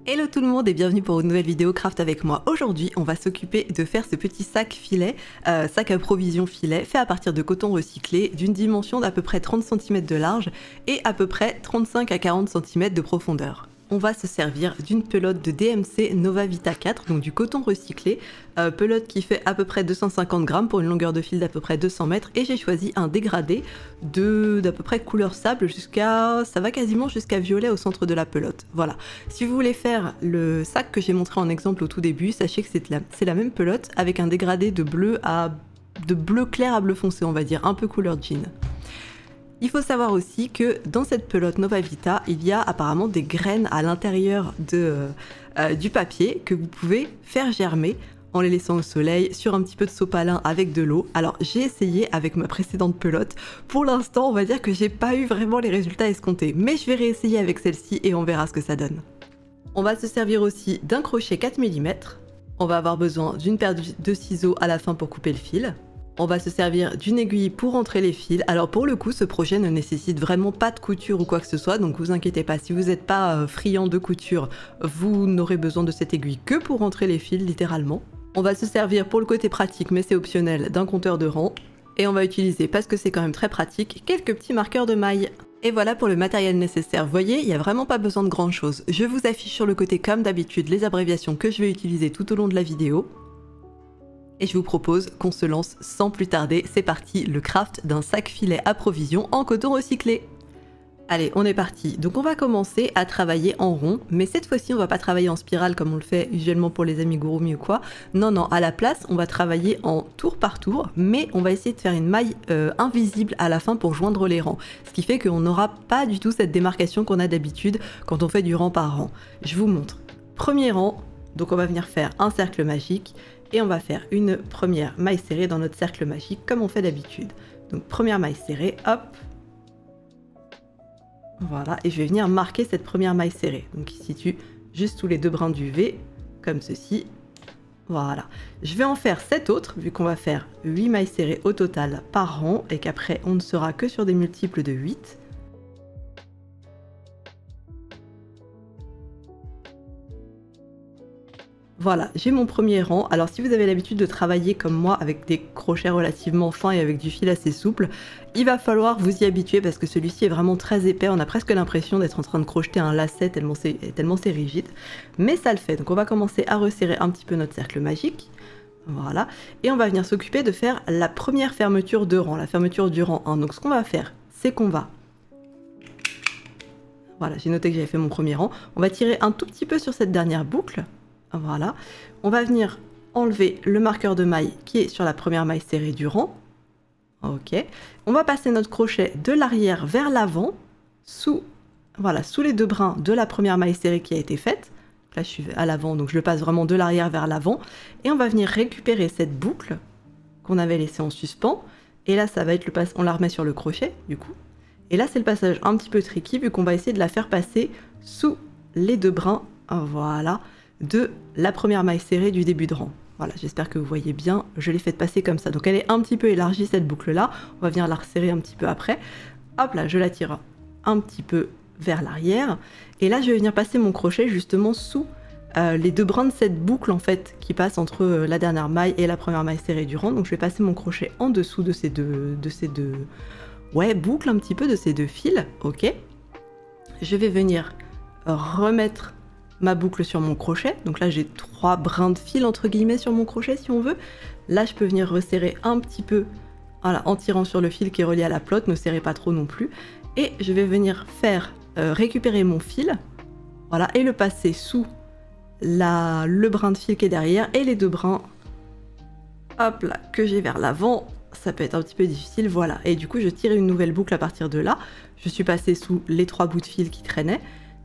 Hello tout le monde et bienvenue pour une nouvelle vidéo craft avec moi. Aujourd'hui, on va s'occuper de faire ce petit sac filet, sac à provision filet, fait à partir de coton recyclé, d'une dimension d'à peu près 30 cm de large et à peu près 35 à 40 cm de profondeur. On va se servir d'une pelote de DMC Nova Vita 4, donc du coton recyclé, pelote qui fait à peu près 250 grammes pour une longueur de fil d'à peu près 200 mètres, et j'ai choisi un dégradé d'à peu près couleur sable ça va quasiment jusqu'à violet au centre de la pelote. Voilà. Si vous voulez faire le sac que j'ai montré en exemple au tout début, sachez que c'est la même pelote avec un dégradé de bleu clair à bleu foncé, on va dire, un peu couleur jean. Il faut savoir aussi que dans cette pelote Nova Vita, il y a apparemment des graines à l'intérieur du papier que vous pouvez faire germer en les laissant au soleil sur un petit peu de sopalin avec de l'eau. Alors j'ai essayé avec ma précédente pelote. Pour l'instant, on va dire que j'ai pas eu vraiment les résultats escomptés, mais je vais réessayer avec celle-ci et on verra ce que ça donne. On va se servir aussi d'un crochet 4 mm. On va avoir besoin d'une paire de ciseaux à la fin pour couper le fil. On va se servir d'une aiguille pour rentrer les fils. Alors pour le coup, ce projet ne nécessite vraiment pas de couture ou quoi que ce soit, donc vous inquiétez pas, si vous n'êtes pas friand de couture, vous n'aurez besoin de cette aiguille que pour rentrer les fils, littéralement. On va se servir pour le côté pratique, mais c'est optionnel, d'un compteur de rang. Et on va utiliser, parce que c'est quand même très pratique, quelques petits marqueurs de maille. Et voilà pour le matériel nécessaire. Vous voyez, il n'y a vraiment pas besoin de grand chose. Je vous affiche sur le côté comme d'habitude les abréviations que je vais utiliser tout au long de la vidéo. Et je vous propose qu'on se lance sans plus tarder. C'est parti, le craft d'un sac filet à provision en coton recyclé. Allez, on est parti. Donc on va commencer à travailler en rond, mais cette fois-ci on va pas travailler en spirale comme on le fait usuellement pour les amigurumi ou quoi. Non, non, à la place on va travailler en tour par tour, mais on va essayer de faire une maille invisible à la fin pour joindre les rangs. Ce qui fait qu'on n'aura pas du tout cette démarcation qu'on a d'habitude quand on fait du rang par rang. Je vous montre. Premier rang, donc on va venir faire un cercle magique. Et on va faire une première maille serrée dans notre cercle magique comme on fait d'habitude. Donc première maille serrée, hop. Voilà, et je vais venir marquer cette première maille serrée. Donc qui se situe juste sous les deux brins du V, comme ceci. Voilà. Je vais en faire 7 autres, vu qu'on va faire 8 mailles serrées au total par rang, et qu'après on ne sera que sur des multiples de 8. Voilà, j'ai mon premier rang. Alors si vous avez l'habitude de travailler comme moi avec des crochets relativement fins et avec du fil assez souple, il va falloir vous y habituer parce que celui-ci est vraiment très épais. On a presque l'impression d'être en train de crocheter un lacet tellement c'est rigide. Mais ça le fait. Donc on va commencer à resserrer un petit peu notre cercle magique. Voilà. Et on va venir s'occuper de faire la première fermeture de rang, la fermeture du rang 1. Donc ce qu'on va faire, c'est qu'on va... Voilà, j'ai noté que j'avais fait mon premier rang. On va tirer un tout petit peu sur cette dernière boucle. Voilà, on va venir enlever le marqueur de maille qui est sur la première maille serrée du rang. Ok, on va passer notre crochet de l'arrière vers l'avant, sous les deux brins de la première maille serrée qui a été faite. Là, je suis à l'avant, donc je le passe vraiment de l'arrière vers l'avant. Et on va venir récupérer cette boucle qu'on avait laissée en suspens. Et là, ça va être on la remet sur le crochet, du coup. Et là, c'est le passage un petit peu tricky, vu qu'on va essayer de la faire passer sous les deux brins. Voilà, de la première maille serrée du début de rang. Voilà, j'espère que vous voyez bien, je l'ai faite passer comme ça. Donc elle est un petit peu élargie cette boucle-là, on va venir la resserrer un petit peu après. Hop là, je la tire un petit peu vers l'arrière. Et là, je vais venir passer mon crochet justement sous les deux brins de cette boucle en fait, qui passe entre la dernière maille et la première maille serrée du rang. Donc je vais passer mon crochet en dessous de ces deux boucles un petit peu, de ces deux fils, ok. Je vais venir remettre ma boucle sur mon crochet, donc là j'ai 3 brins de fil entre guillemets sur mon crochet si on veut. Là je peux venir resserrer un petit peu, voilà, en tirant sur le fil qui est relié à la pelote, ne serrez pas trop non plus, et je vais venir faire récupérer mon fil, voilà, et le passer sous le brin de fil qui est derrière et les deux brins, hop là, que j'ai vers l'avant. Ça peut être un petit peu difficile, voilà, et du coup je tire une nouvelle boucle à partir de là. Je suis passée sous les 3 bouts de fil qui traînaient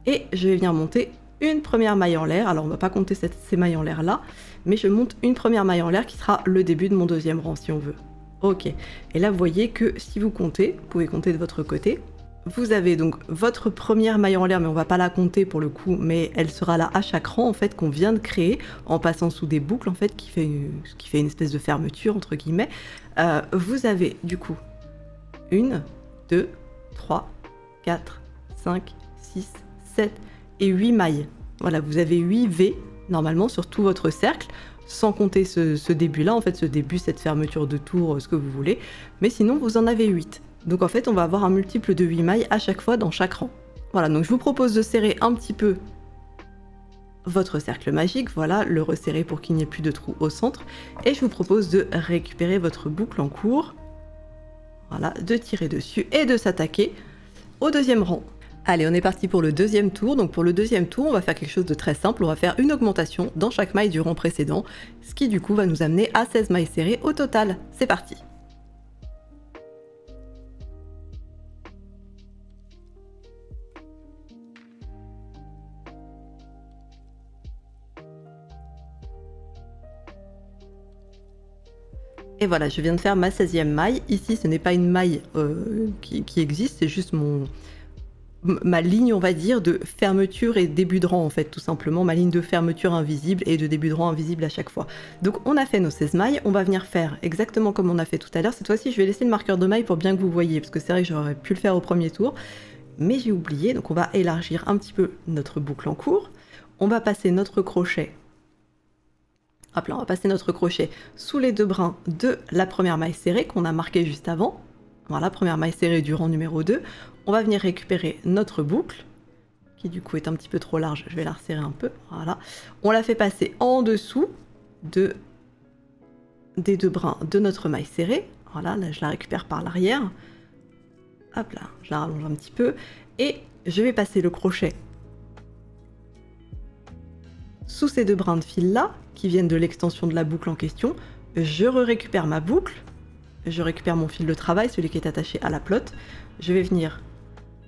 et je vais venir monter une première maille en l'air. Alors on va pas compter ces mailles en l'air là, mais je monte une première maille en l'air qui sera le début de mon deuxième rang si on veut. Ok, et là vous voyez que si vous comptez, vous pouvez compter de votre côté, vous avez donc votre première maille en l'air, mais on va pas la compter pour le coup, mais elle sera là à chaque rang en fait qu'on vient de créer en passant sous des boucles en fait qui fait une espèce de fermeture entre guillemets. Vous avez du coup 1, 2, 3, 4, 5, 6, 7 et 8 mailles Voilà, vous avez 8 V normalement sur tout votre cercle, sans compter ce début-là. En fait, ce début, cette fermeture de tour, ce que vous voulez. Mais sinon, vous en avez 8. Donc en fait, on va avoir un multiple de 8 mailles à chaque fois dans chaque rang. Voilà, donc je vous propose de serrer un petit peu votre cercle magique, voilà, le resserrer pour qu'il n'y ait plus de trou au centre. Et je vous propose de récupérer votre boucle en cours. Voilà, de tirer dessus et de s'attaquer au deuxième rang. Allez, on est parti pour le deuxième tour. Donc pour le deuxième tour, on va faire quelque chose de très simple. On va faire une augmentation dans chaque maille du rang précédent, ce qui du coup va nous amener à 16 mailles serrées au total. C'est parti! Et voilà, je viens de faire ma 16e maille. Ici, ce n'est pas une maille qui existe, c'est juste ma ligne, on va dire, de fermeture et début de rang, en fait, tout simplement. Ma ligne de fermeture invisible et de début de rang invisible à chaque fois. Donc, on a fait nos 16 mailles. On va venir faire exactement comme on a fait tout à l'heure. Cette fois-ci, je vais laisser le marqueur de maille pour bien que vous voyez, parce que c'est vrai que j'aurais pu le faire au premier tour. Mais j'ai oublié, donc on va élargir un petit peu notre boucle en cours. On va passer notre crochet. Hop là, on va passer notre crochet sous les 2 brins de la première maille serrée qu'on a marquée juste avant. Voilà, première maille serrée du rang numéro 2. On va venir récupérer notre boucle, qui du coup est un petit peu trop large, je vais la resserrer un peu, voilà. On la fait passer en dessous des 2 brins de notre maille serrée. Voilà, là je la récupère par l'arrière. Hop là, je la rallonge un petit peu. Et je vais passer le crochet sous ces 2 brins de fil là, qui viennent de l'extension de la boucle en question. Je récupère ma boucle, je récupère mon fil de travail, celui qui est attaché à la pelote. Je vais venir,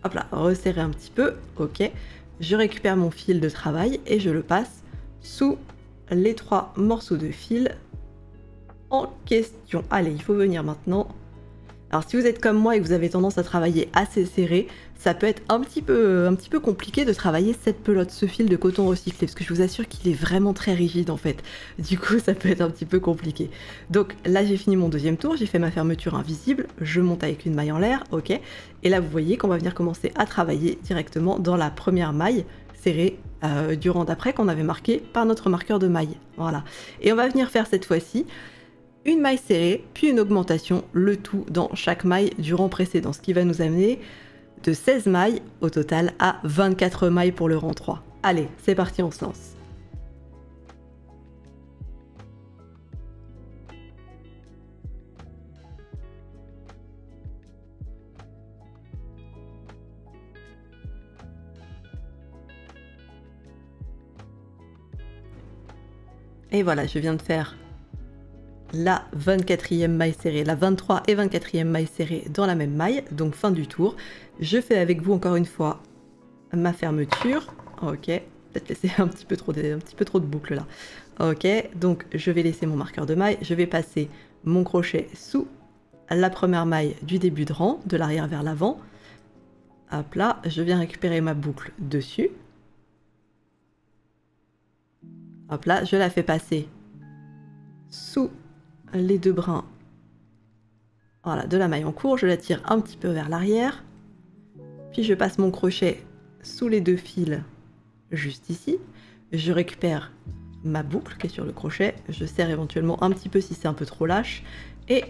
hop là, resserrer un petit peu, ok. Je récupère mon fil de travail et je le passe sous les 3 morceaux de fil en question. Allez, il faut venir maintenant. Alors si vous êtes comme moi et que vous avez tendance à travailler assez serré, ça peut être un petit peu compliqué de travailler cette pelote, ce fil de coton recyclé, parce que je vous assure qu'il est vraiment très rigide en fait. Du coup, ça peut être un petit peu compliqué. Donc là, j'ai fini mon deuxième tour, j'ai fait ma fermeture invisible, je monte avec une maille en l'air, ok. Et là, vous voyez qu'on va venir commencer à travailler directement dans la première maille serrée du rang d'après qu'on avait marqué par notre marqueur de maille. Voilà. Et on va venir faire cette fois-ci une maille serrée, puis une augmentation, le tout dans chaque maille du rang précédent, ce qui va nous amener de 16 mailles au total à 24 mailles pour le rang 3. Allez, c'est parti, on se lance. Et voilà, je viens de faire la 24e maille serrée, la 23 et 24e maille serrée dans la même maille, donc fin du tour. Je fais avec vous encore une fois ma fermeture, ok, peut-être laisser un petit peu trop de boucles là, ok, donc je vais laisser mon marqueur de maille, je vais passer mon crochet sous la première maille du début de rang, de l'arrière vers l'avant, hop là, je viens récupérer ma boucle dessus, hop là, je la fais passer sous les 2 brins, voilà, de la maille en cours, je la tire un petit peu vers l'arrière, puis je passe mon crochet sous les 2 fils juste ici, je récupère ma boucle qui est sur le crochet, je serre éventuellement un petit peu si c'est un peu trop lâche, et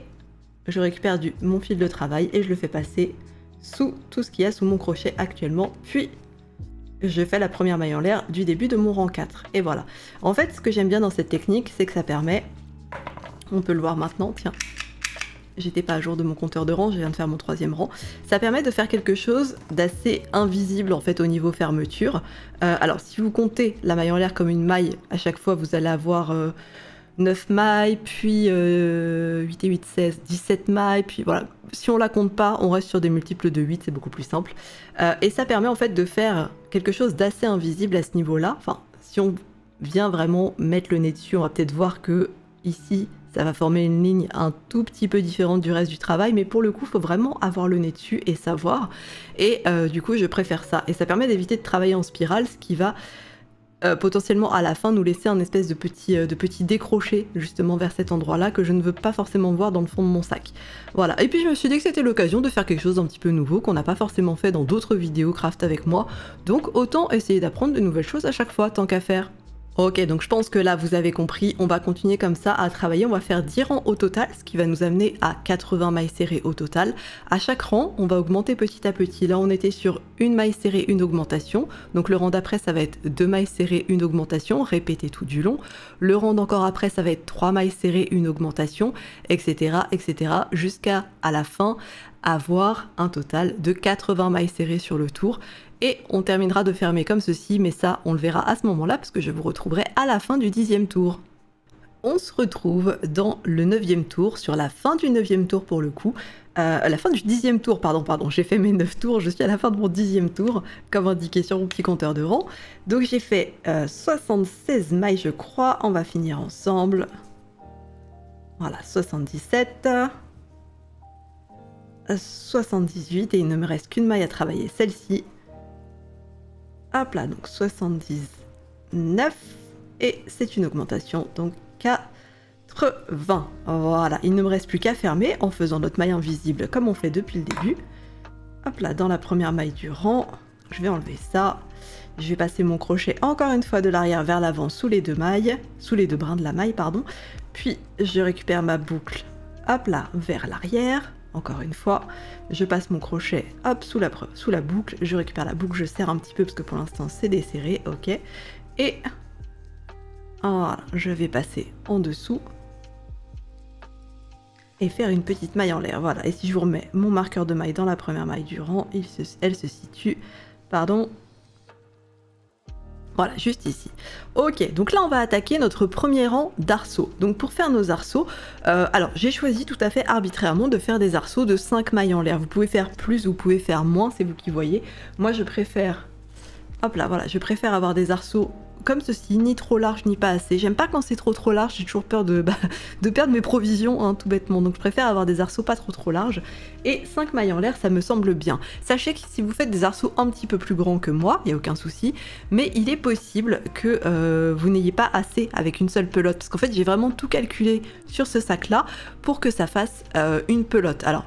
je récupère mon fil de travail et je le fais passer sous tout ce qu'il y a sous mon crochet actuellement, puis je fais la première maille en l'air du début de mon rang 4. Et voilà. En fait, ce que j'aime bien dans cette technique, c'est que ça permet, on peut le voir maintenant, tiens, j'étais pas à jour de mon compteur de rang, je viens de faire mon 3e rang, ça permet de faire quelque chose d'assez invisible en fait au niveau fermeture. Alors si vous comptez la maille en l'air comme une maille, à chaque fois vous allez avoir 9 mailles, puis 8 et 8, 16, 17 mailles, puis voilà. Si on la compte pas, on reste sur des multiples de 8, c'est beaucoup plus simple. Et ça permet en fait de faire quelque chose d'assez invisible à ce niveau-là. Enfin, si on vient vraiment mettre le nez dessus, on va peut-être voir que ici, ça va former une ligne un tout petit peu différente du reste du travail, mais pour le coup, il faut vraiment avoir le nez dessus et savoir. Et du coup, je préfère ça. Et ça permet d'éviter de travailler en spirale, ce qui va potentiellement à la fin nous laisser un espèce de petit décroché justement vers cet endroit-là que je ne veux pas forcément voir dans le fond de mon sac. Voilà, et puis je me suis dit que c'était l'occasion de faire quelque chose d'un petit peu nouveau qu'on n'a pas forcément fait dans d'autres vidéos craft avec moi, donc autant essayer d'apprendre de nouvelles choses à chaque fois, tant qu'à faire. Ok, donc je pense que là vous avez compris, on va continuer comme ça à travailler, on va faire 10 rangs au total, ce qui va nous amener à 80 mailles serrées au total. À chaque rang, on va augmenter petit à petit. Là on était sur une maille serrée, une augmentation, donc le rang d'après ça va être 2 mailles serrées, une augmentation, répétez tout du long. Le rang d'encore après ça va être 3 mailles serrées, une augmentation, etc. etc. jusqu'à la fin avoir un total de 80 mailles serrées sur le tour. Et on terminera de fermer comme ceci, mais ça, on le verra à ce moment-là, parce que je vous retrouverai à la fin du 10e tour. On se retrouve dans le 9e tour, sur la fin du 9e tour pour le coup. La fin du 10e tour, pardon, j'ai fait mes 9 tours, je suis à la fin de mon 10e tour, comme indiqué sur mon petit compteur de rang. Donc j'ai fait 76 mailles, je crois, on va finir ensemble. Voilà, 77... 78, et il ne me reste qu'une maille à travailler, celle-ci. Hop là, donc 79, et c'est une augmentation, donc 80. Voilà, il ne me reste plus qu'à fermer en faisant notre maille invisible comme on fait depuis le début. Hop là, dans la première maille du rang, je vais enlever ça. Je vais passer mon crochet encore une fois de l'arrière vers l'avant sous les deux mailles, sous les deux brins de la maille, pardon. Puis je récupère ma boucle, hop là, vers l'arrière. Encore une fois, je passe mon crochet hop sous la boucle, je récupère la boucle, je serre un petit peu parce que pour l'instant c'est desserré, ok. Et voilà, je vais passer en dessous et faire une petite maille en l'air, voilà. Et si je vous remets mon marqueur de maille dans la première maille du rang, elle se situe, pardon, voilà, juste ici. Ok, donc là on va attaquer notre premier rang d'arceaux. Donc pour faire nos arceaux, alors j'ai choisi tout à fait arbitrairement de faire des arceaux de 5 mailles en l'air. Vous pouvez faire plus, vous pouvez faire moins, c'est vous qui voyez. Moi je préfère, hop là, voilà, je préfère avoir des arceaux comme ceci, ni trop large ni pas assez. J'aime pas quand c'est trop large, j'ai toujours peur de perdre mes provisions, hein, tout bêtement. Donc je préfère avoir des arceaux pas trop larges. Et 5 mailles en l'air, ça me semble bien. Sachez que si vous faites des arceaux un petit peu plus grands que moi, il n'y a aucun souci. Mais il est possible que vous n'ayez pas assez avec une seule pelote. Parce qu'en fait, j'ai vraiment tout calculé sur ce sac-là pour que ça fasse une pelote. Alors,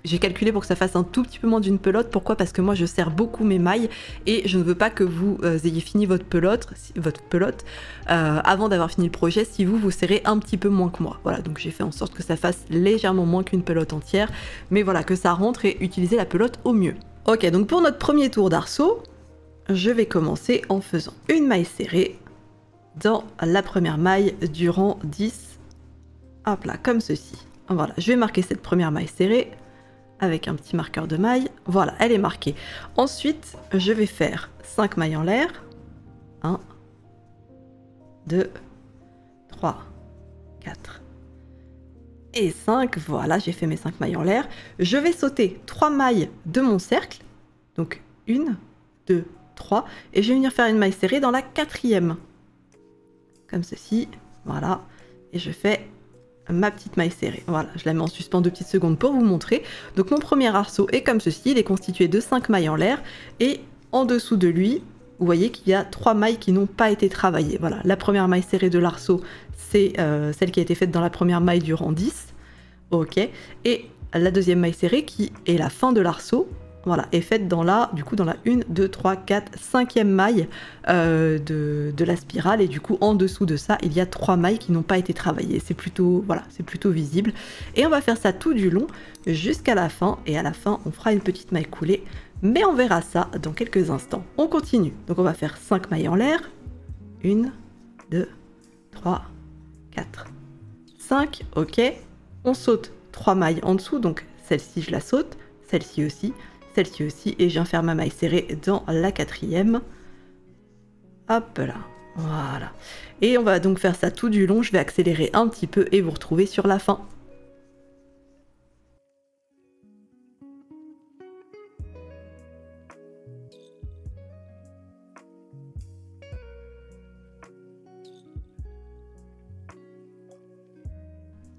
j'ai calculé pour que ça fasse un tout petit peu moins d'une pelote. Pourquoi? Parce que moi je serre beaucoup mes mailles et je ne veux pas que vous ayez fini votre pelote avant d'avoir fini le projet si vous serrez un petit peu moins que moi. Voilà, donc j'ai fait en sorte que ça fasse légèrement moins qu'une pelote entière, mais voilà, que ça rentre et utiliser la pelote au mieux. Ok, donc pour notre premier tour d'arceau, je vais commencer en faisant une maille serrée dans la première maille du rang 10. Hop là, comme ceci. Voilà, je vais marquer cette première maille serrée avec un petit marqueur de maille. Voilà, elle est marquée. Ensuite, je vais faire 5 mailles en l'air. 1, 2, 3, 4 et 5. Voilà, j'ai fait mes 5 mailles en l'air. Je vais sauter 3 mailles de mon cercle. Donc 1, 2, 3. Et je vais venir faire une maille serrée dans la 4e. Comme ceci. Voilà. Et je fais ma petite maille serrée. Voilà, je la mets en suspens 2 petites secondes pour vous montrer. Donc mon premier arceau est comme ceci, il est constitué de 5 mailles en l'air et en dessous de lui, vous voyez qu'il y a 3 mailles qui n'ont pas été travaillées. Voilà, la première maille serrée de l'arceau, c'est celle qui a été faite dans la première maille du rang 10. Ok, et la deuxième maille serrée qui est la fin de l'arceau, voilà, est faite dans la 1, 2, 3, 4, 5e maille de la spirale. Et du coup, en dessous de ça, il y a 3 mailles qui n'ont pas été travaillées. C'est plutôt, voilà, c'est plutôt visible. Et on va faire ça tout du long jusqu'à la fin. Et à la fin, on fera une petite maille coulée. Mais on verra ça dans quelques instants. On continue. Donc on va faire 5 mailles en l'air. 1, 2, 3, 4, 5. Ok. On saute 3 mailles en dessous. Donc celle-ci, je la saute. Celle-ci aussi. Celle-ci aussi, et je viens faire ma maille serrée dans la 4e. Hop là, voilà. Et on va donc faire ça tout du long, je vais accélérer un petit peu et vous retrouver sur la fin.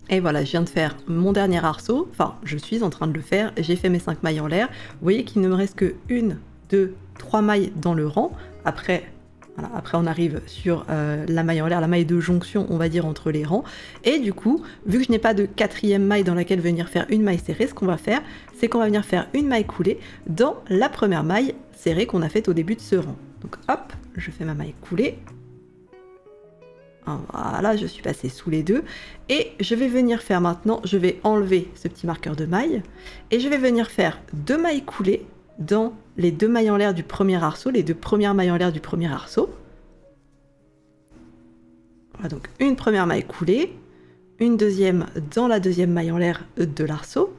Et voilà, je viens de faire mon dernier arceau, enfin je suis en train de le faire, j'ai fait mes 5 mailles en l'air. Vous voyez qu'il ne me reste que 1, 2, 3 mailles dans le rang. Après, Voilà, après on arrive sur la maille en l'air, la maille de jonction, on va dire, entre les rangs. Et du coup, vu que je n'ai pas de quatrième maille dans laquelle venir faire une maille serrée, ce qu'on va faire, c'est qu'on va venir faire une maille coulée dans la première maille serrée qu'on a faite au début de ce rang. Donc hop, je fais ma maille coulée. Voilà, je suis passée sous les deux. Et je vais venir faire maintenant, je vais enlever ce petit marqueur de maille. Et je vais venir faire 2 mailles coulées dans les 2 mailles en l'air du premier arceau, les 2 premières mailles en l'air du premier arceau. Voilà, donc une première maille coulée, une deuxième dans la deuxième maille en l'air de l'arceau.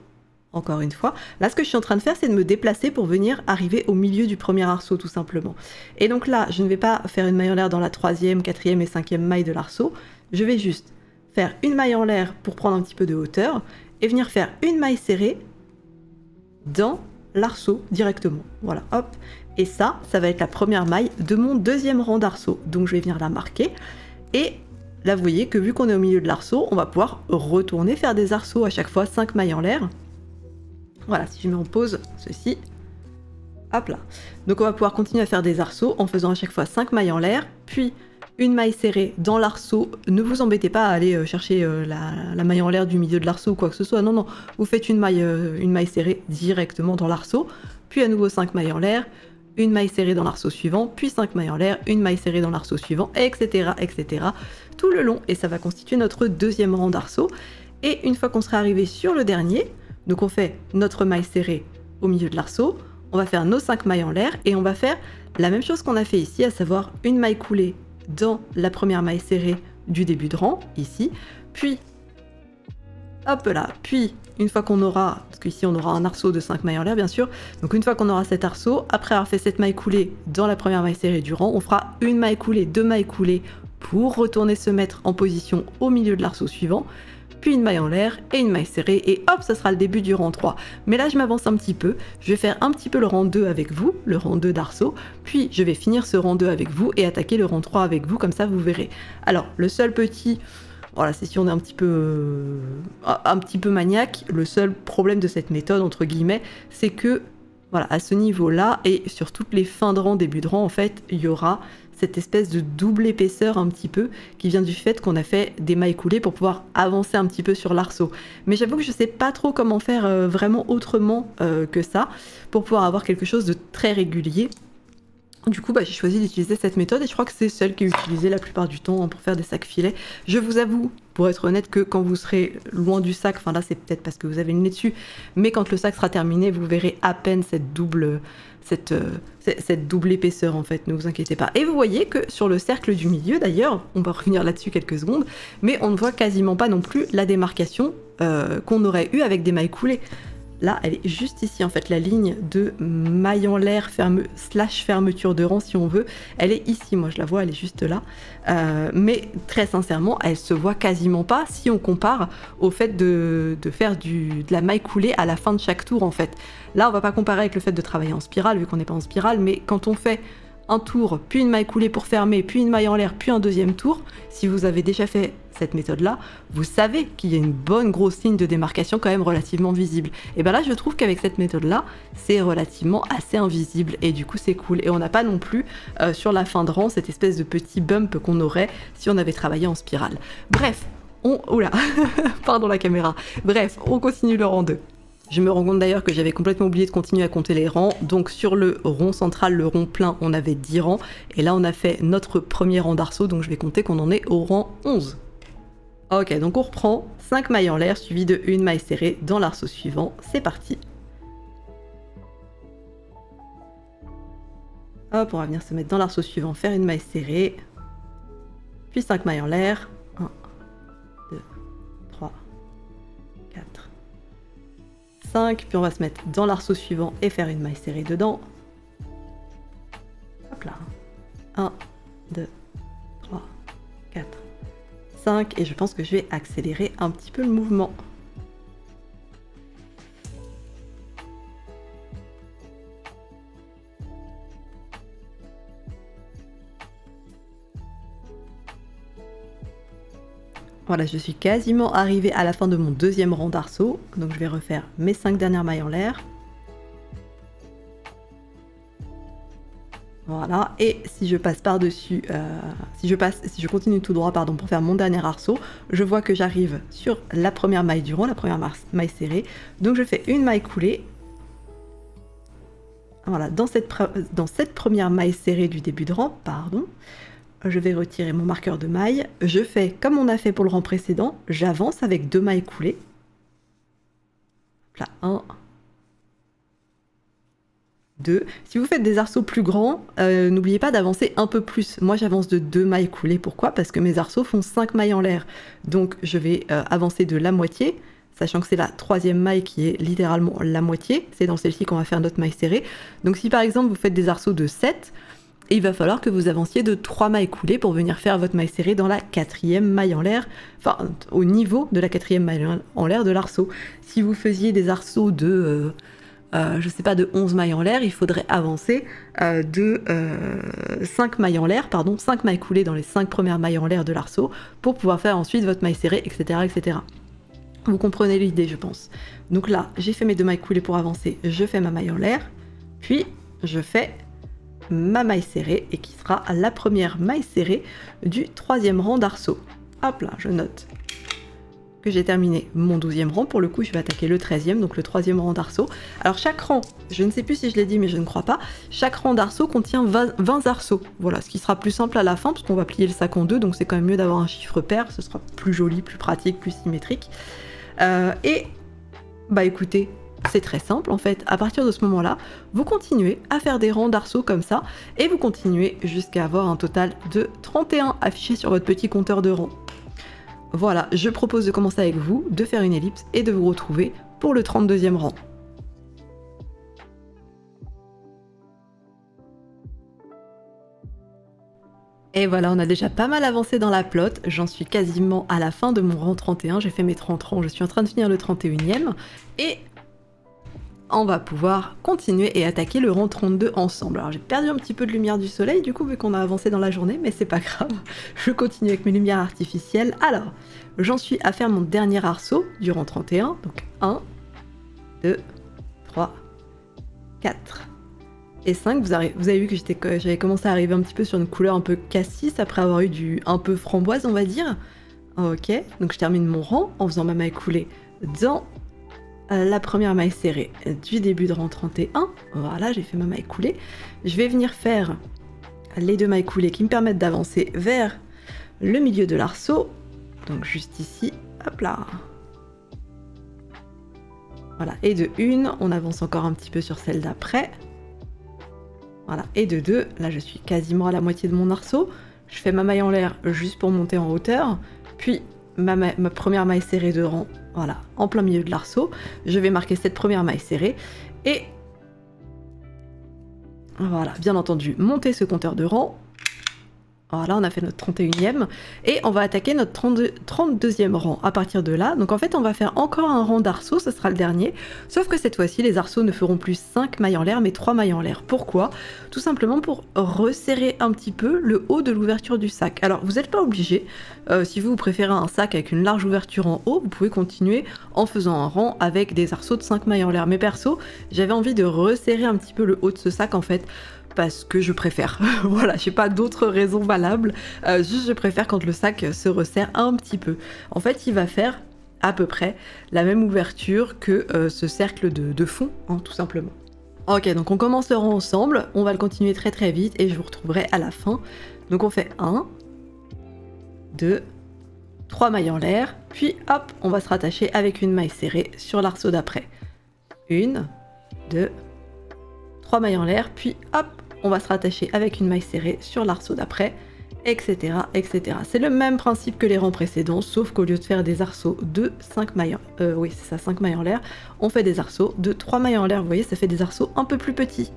Encore une fois, là ce que je suis en train de faire, c'est de me déplacer pour venir arriver au milieu du premier arceau tout simplement. Et donc là, je ne vais pas faire une maille en l'air dans la troisième, quatrième et cinquième maille de l'arceau. Je vais juste faire une maille en l'air pour prendre un petit peu de hauteur et venir faire une maille serrée dans l'arceau directement. Voilà, hop. Et ça va être la première maille de mon deuxième rang d'arceau. Donc je vais venir la marquer. Et là, vous voyez que vu qu'on est au milieu de l'arceau, on va pouvoir retourner faire des arceaux à chaque fois 5 mailles en l'air. Voilà, si je mets en pause ceci, hop là. Donc on va pouvoir continuer à faire des arceaux en faisant à chaque fois 5 mailles en l'air, puis une maille serrée dans l'arceau. Ne vous embêtez pas à aller chercher la maille en l'air du milieu de l'arceau ou quoi que ce soit. Non, non, vous faites une maille serrée directement dans l'arceau, puis à nouveau 5 mailles en l'air, une maille serrée dans l'arceau suivant, puis 5 mailles en l'air, une maille serrée dans l'arceau suivant, etc., etc. tout le long. Et ça va constituer notre deuxième rang d'arceau. Et une fois qu'on sera arrivé sur le dernier, donc on fait notre maille serrée au milieu de l'arceau, on va faire nos 5 mailles en l'air et on va faire la même chose qu'on a fait ici, à savoir une maille coulée dans la première maille serrée du début de rang, ici, puis hop là, puis une fois qu'on aura, parce qu'ici on aura un arceau de 5 mailles en l'air bien sûr, donc une fois qu'on aura cet arceau, après avoir fait cette maille coulée dans la première maille serrée du rang, on fera une maille coulée, 2 mailles coulées pour retourner se mettre en position au milieu de l'arceau suivant, puis une maille en l'air et une maille serrée, et hop, ça sera le début du rang 3. Mais là, je m'avance un petit peu, je vais faire un petit peu le rang 2 avec vous, le rang 2 d'arceau, puis je vais finir ce rang 2 avec vous et attaquer le rang 3 avec vous, comme ça vous verrez. Alors, le seul petit... Voilà, c'est si on est un petit peu maniaque, le seul problème de cette méthode, entre guillemets, c'est que, voilà, à ce niveau-là, et sur toutes les fins de rang, début de rang, en fait, il y aura cette espèce de double épaisseur un petit peu qui vient du fait qu'on a fait des mailles coulées pour pouvoir avancer un petit peu sur l'arceau. Mais j'avoue que je sais pas trop comment faire vraiment autrement que ça pour pouvoir avoir quelque chose de très régulier. Du coup, j'ai choisi d'utiliser cette méthode et je crois que c'est celle qui est utilisée la plupart du temps pour faire des sacs filets. Je vous avoue, pour être honnête, que quand vous serez loin du sac, enfin là c'est peut-être parce que vous avez le nez dessus, mais quand le sac sera terminé, vous verrez à peine cette double épaisseur en fait, ne vous inquiétez pas. Et vous voyez que sur le cercle du milieu d'ailleurs, on va revenir là-dessus quelques secondes, mais on ne voit quasiment pas non plus la démarcation qu'on aurait eu avec des mailles coulées. Là, elle est juste ici, en fait, la ligne de maille en l'air slash fermeture de rang, si on veut. Elle est ici, moi je la vois, elle est juste là. Mais très sincèrement, elle se voit quasiment pas si on compare au fait de faire de la maille coulée à la fin de chaque tour, en fait. Là, on va pas comparer avec le fait de travailler en spirale, vu qu'on n'est pas en spirale, mais quand on fait un tour, puis une maille coulée pour fermer, puis une maille en l'air, puis un deuxième tour, si vous avez déjà fait cette méthode-là, vous savez qu'il y a une bonne grosse ligne de démarcation quand même relativement visible. Et bien là, je trouve qu'avec cette méthode-là, c'est relativement assez invisible et du coup, c'est cool. Et on n'a pas non plus, sur la fin de rang, cette espèce de petit bump qu'on aurait si on avait travaillé en spirale. Bref, oula, pardon la caméra. Bref, on continue le rang 2. Je me rends compte d'ailleurs que j'avais complètement oublié de continuer à compter les rangs. Donc sur le rond central, le rond plein, on avait 10 rangs. Et là, on a fait notre premier rang d'arceau, donc je vais compter qu'on en est au rang 11. Ok, donc on reprend 5 mailles en l'air suivies de une maille serrée dans l'arceau suivant. C'est parti. Hop, on va venir se mettre dans l'arceau suivant, faire une maille serrée. Puis 5 mailles en l'air. 1, 2, 3, 4, 5. Puis on va se mettre dans l'arceau suivant et faire une maille serrée dedans. Hop là. 1, 2, 3, 4, 5. Et je pense que je vais accélérer un petit peu le mouvement. Voilà, je suis quasiment arrivée à la fin de mon deuxième rang d'arceau, donc je vais refaire mes 5 dernières mailles en l'air. Voilà, et si je passe par-dessus, si je continue tout droit pardon, pour faire mon dernier arceau, je vois que j'arrive sur la première maille du rond, la première maille serrée. Donc je fais une maille coulée. Voilà, dans cette première maille serrée du début de rang, pardon, je vais retirer mon marqueur de maille. Je fais comme on a fait pour le rang précédent, j'avance avec 2 mailles coulées. Là, 1, 2. Si vous faites des arceaux plus grands, n'oubliez pas d'avancer un peu plus. Moi, j'avance de 2 mailles coulées. Pourquoi? Parce que mes arceaux font 5 mailles en l'air. Donc, je vais avancer de la moitié, sachant que c'est la 3e maille qui est littéralement la moitié. C'est dans celle-ci qu'on va faire notre maille serrée. Donc, si par exemple, vous faites des arceaux de 7, il va falloir que vous avanciez de 3 mailles coulées pour venir faire votre maille serrée dans la 4e maille en l'air, enfin, au niveau de la 4e maille en l'air de l'arceau. Si vous faisiez des arceaux de... je sais pas, de 11 mailles en l'air, il faudrait avancer de 5 mailles en l'air, pardon, 5 mailles coulées dans les 5 premières mailles en l'air de l'arceau pour pouvoir faire ensuite votre maille serrée, etc. etc. Vous comprenez l'idée, je pense. Donc là, j'ai fait mes 2 mailles coulées pour avancer, je fais ma maille en l'air, puis je fais ma maille serrée et qui sera la première maille serrée du 3e rang d'arceau. Hop là, je note que j'ai terminé mon 12e rang. Pour le coup, je vais attaquer le 13e, donc le 3e rang d'arceau. Alors chaque rang, je ne sais plus si je l'ai dit, mais je ne crois pas, chaque rang d'arceau contient 20 arceaux. Voilà, ce qui sera plus simple à la fin, parce qu'on va plier le sac en 2, donc c'est quand même mieux d'avoir un chiffre pair, ce sera plus joli, plus pratique, plus symétrique. Et, bah écoutez, c'est très simple en fait, à partir de ce moment-là, vous continuez à faire des rangs d'arceaux comme ça, et vous continuez jusqu'à avoir un total de 31 affichés sur votre petit compteur de rangs. Voilà, je propose de commencer avec vous, de faire une ellipse et de vous retrouver pour le 32e rang. Et voilà, on a déjà pas mal avancé dans la plotte, j'en suis quasiment à la fin de mon rang 31, j'ai fait mes 30 rangs, je suis en train de finir le 31e, et on va pouvoir continuer et attaquer le rang 32 ensemble. Alors j'ai perdu un petit peu de lumière du soleil du coup vu qu'on a avancé dans la journée, mais c'est pas grave, je continue avec mes lumières artificielles. Alors, j'en suis à faire mon dernier arceau du rang 31, donc 1, 2, 3, 4 et 5. Vous avez vu que j'avais commencé à arriver un petit peu sur une couleur un peu cassis après avoir eu du un peu framboise on va dire. Ok, donc je termine mon rang en faisant ma maille coulée dans la première maille serrée du début de rang 31, voilà, j'ai fait ma maille coulée. Je vais venir faire les 2 mailles coulées qui me permettent d'avancer vers le milieu de l'arceau, donc juste ici, hop là. Voilà, et de 1, on avance encore un petit peu sur celle d'après. Voilà, et de 2, là je suis quasiment à la moitié de mon arceau. Je fais ma maille en l'air juste pour monter en hauteur, puis ma première maille serrée de rang, voilà, en plein milieu de l'arceau. Je vais marquer cette première maille serrée et voilà, bien entendu, monter ce compteur de rang. Voilà, on a fait notre 31e et on va attaquer notre 32e rang à partir de là. Donc en fait, on va faire encore un rang d'arceaux, ce sera le dernier. Sauf que cette fois-ci, les arceaux ne feront plus 5 mailles en l'air, mais 3 mailles en l'air. Pourquoi? Tout simplement pour resserrer un petit peu le haut de l'ouverture du sac. Alors, vous n'êtes pas obligé. Si vous préférez un sac avec une large ouverture en haut, vous pouvez continuer en faisant un rang avec des arceaux de 5 mailles en l'air. Mais perso, j'avais envie de resserrer un petit peu le haut de ce sac en fait, parce que je préfère. Voilà, j'ai pas d'autres raisons valables, juste je préfère quand le sac se resserre un petit peu. En fait, il va faire à peu près la même ouverture que ce cercle de fond, hein, tout simplement. Ok, donc on commence le rang ensemble, on va le continuer très très vite et je vous retrouverai à la fin. Donc on fait 1, 2, 3 mailles en l'air, puis hop, on va se rattacher avec une maille serrée sur l'arceau d'après. 1, 2, 3 mailles en l'air, puis hop, on va se rattacher avec une maille serrée sur l'arceau d'après, etc. etc. C'est le même principe que les rangs précédents, sauf qu'au lieu de faire des arceaux de 5 mailles, oui c'est ça, 5 mailles en l'air, on fait des arceaux de 3 mailles en l'air, vous voyez, ça fait des arceaux un peu plus petits.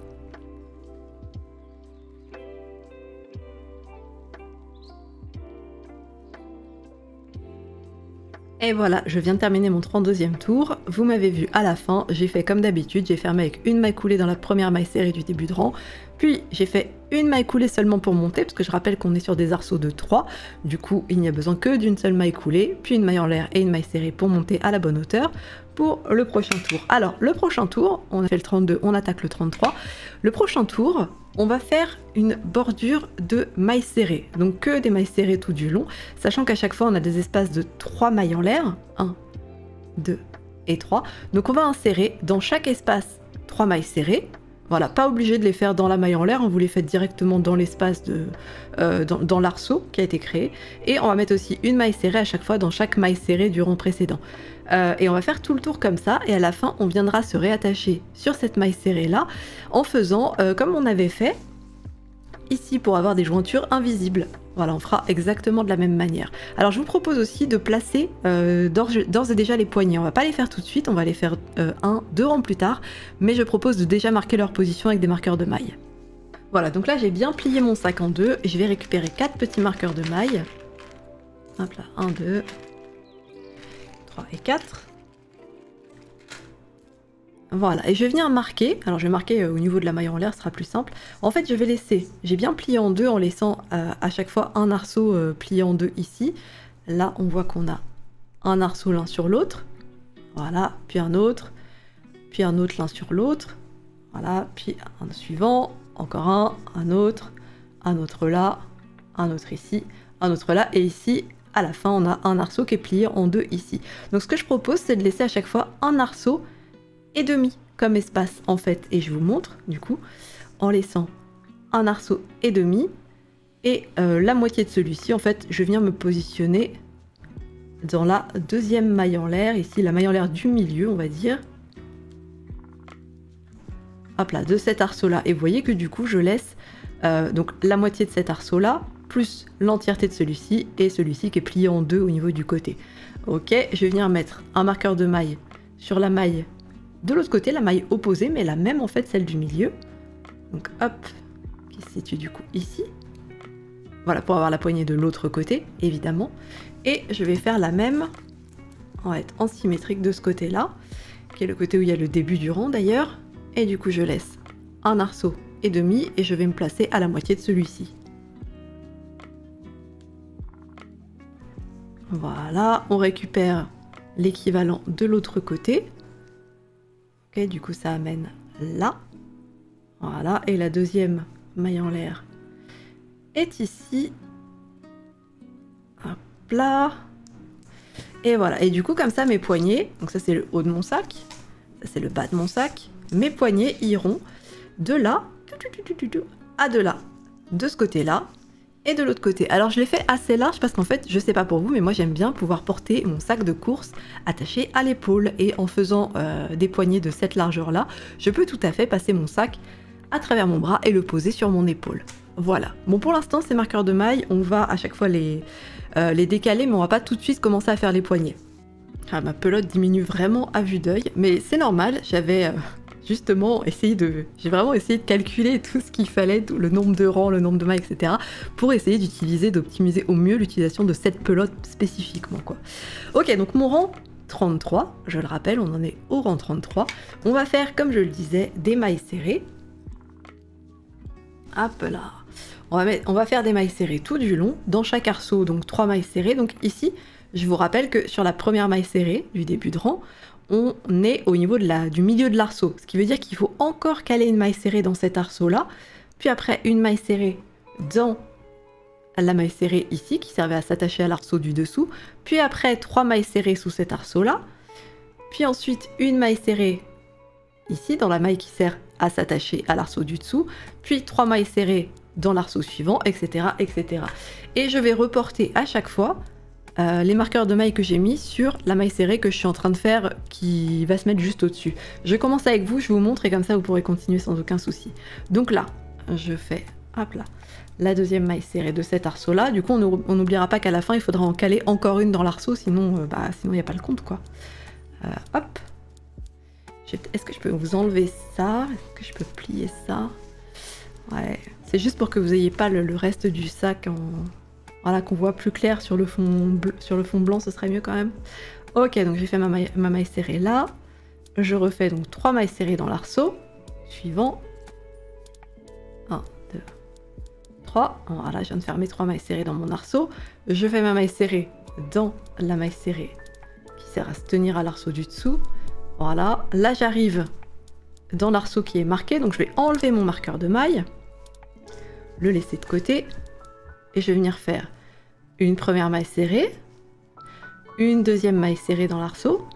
Et voilà, je viens de terminer mon 32e tour. Vous m'avez vu à la fin, j'ai fait comme d'habitude, j'ai fermé avec une maille coulée dans la première maille serrée du début de rang, puis j'ai fait une maille coulée seulement pour monter, parce que je rappelle qu'on est sur des arceaux de 3, du coup il n'y a besoin que d'une seule maille coulée, puis une maille en l'air et une maille serrée pour monter à la bonne hauteur. pour le prochain tour. Alors, le prochain tour, on a fait le 32, on attaque le 33. Le prochain tour, on va faire une bordure de mailles serrées. Donc que des mailles serrées tout du long, sachant qu'à chaque fois, on a des espaces de 3 mailles en l'air. 1, 2 et 3. Donc on va insérer dans chaque espace 3 mailles serrées. Voilà, pas obligé de les faire dans la maille en l'air, vous les faites directement dans l'espace dans l'arceau qui a été créé. Et on va mettre aussi une maille serrée à chaque fois dans chaque maille serrée du rang précédent. Et on va faire tout le tour comme ça, et à la fin, on viendra se réattacher sur cette maille serrée là, en faisant comme on avait fait ici pour avoir des jointures invisibles. Voilà, on fera exactement de la même manière. Alors je vous propose aussi de placer d'ores et déjà les poignées. On va pas les faire tout de suite, on va les faire 2 rangs plus tard, mais je propose de déjà marquer leur position avec des marqueurs de mailles. Voilà, donc là j'ai bien plié mon sac en deux, et je vais récupérer 4 petits marqueurs de mailles. Hop là, 1, 2, 3 et 4. Voilà, et je vais venir marquer, alors je vais marquer au niveau de la maille en l'air, ce sera plus simple. En fait, je vais laisser, j'ai bien plié en deux en laissant à chaque fois un arceau plié en deux ici. Là, on voit qu'on a un arceau l'un sur l'autre. Voilà, puis un autre l'un sur l'autre. Voilà, puis un suivant, encore un autre là, un autre ici, un autre là, et ici, à la fin, on a un arceau qui est plié en deux ici. Donc ce que je propose, c'est de laisser à chaque fois un arceau et demi comme espace en fait, et je vous montre du coup en laissant un arceau et demi, et la moitié de celui-ci en fait je viens me positionner dans la deuxième maille en l'air, ici la maille en l'air du milieu on va dire, hop là, de cet arceau là, et vous voyez que du coup je laisse donc la moitié de cet arceau là plus l'entièreté de celui-ci, et celui-ci qui est plié en deux au niveau du côté. Ok, je vais venir mettre un marqueur de maille sur la maille de l'autre côté, la maille opposée, mais la même en fait, celle du milieu. Donc hop, qui se situe du coup ici. Voilà, pour avoir la poignée de l'autre côté, évidemment. Et je vais faire la même, en fait, en symétrique de ce côté-là, qui est le côté où il y a le début du rang d'ailleurs. Et du coup, je laisse un arceau et demi, et je vais me placer à la moitié de celui-ci. Voilà, on récupère l'équivalent de l'autre côté. Ok, du coup ça amène là. Voilà, et la deuxième maille en l'air est ici. Hop là. Et voilà, et du coup comme ça mes poignets, donc ça c'est le haut de mon sac, ça c'est le bas de mon sac, mes poignets iront de là à de là, de ce côté-là et de l'autre côté. Alors je l'ai fait assez large parce qu'en fait, je sais pas pour vous, mais moi j'aime bien pouvoir porter mon sac de course attaché à l'épaule, et en faisant des poignées de cette largeur-là, je peux tout à fait passer mon sac à travers mon bras et le poser sur mon épaule. Voilà. Bon, pour l'instant, ces marqueurs de mailles, on va à chaque fois les décaler, mais on va pas tout de suite commencer à faire les poignets. Ah, ma pelote diminue vraiment à vue d'œil, mais c'est normal, j'avais justement j'ai vraiment essayé de calculer tout ce qu'il fallait, tout le nombre de rangs, le nombre de mailles, etc. pour essayer d'optimiser au mieux l'utilisation de cette pelote spécifiquement, quoi. Ok, donc mon rang 33, je le rappelle, on en est au rang 33. On va faire, comme je le disais, des mailles serrées. Hop là. On va faire des mailles serrées tout du long, dans chaque arceau, donc 3 mailles serrées. Donc ici, je vous rappelle que sur la première maille serrée du début de rang, on est au niveau du milieu de l'arceau, ce qui veut dire qu'il faut encore caler une maille serrée dans cet arceau-là, puis après une maille serrée dans la maille serrée ici, qui servait à s'attacher à l'arceau du dessous, puis après 3 mailles serrées sous cet arceau-là, puis ensuite une maille serrée ici, dans la maille qui sert à s'attacher à l'arceau du dessous, puis 3 mailles serrées dans l'arceau suivant, etc., etc. Et je vais reporter à chaque fois les marqueurs de mailles que j'ai mis sur la maille serrée que je suis en train de faire, qui va se mettre juste au-dessus. Je commence avec vous, je vous montre, et comme ça vous pourrez continuer sans aucun souci. Donc là, je fais, hop là, la deuxième maille serrée de cet arceau-là. Du coup, on n'oubliera pas qu'à la fin, il faudra en caler encore une dans l'arceau, sinon il n'y a pas le compte, quoi. Hop. Est-ce que je peux vous enlever ça? Est-ce que je peux plier ça? Ouais, c'est juste pour que vous n'ayez pas le reste du sac voilà, qu'on voit plus clair sur le fond blanc, ce serait mieux quand même. Ok, donc j'ai fait ma maille serrée là. Je refais donc 3 mailles serrées dans l'arceau. Suivant. 1, 2, 3. Voilà, je viens de faire mes 3 mailles serrées dans mon arceau. Je fais ma maille serrée dans la maille serrée qui sert à se tenir à l'arceau du dessous. Voilà, là j'arrive dans l'arceau qui est marqué, donc je vais enlever mon marqueur de maille, le laisser de côté, et je vais venir faire une première maille serrée, une deuxième maille serrée dans l'arceau,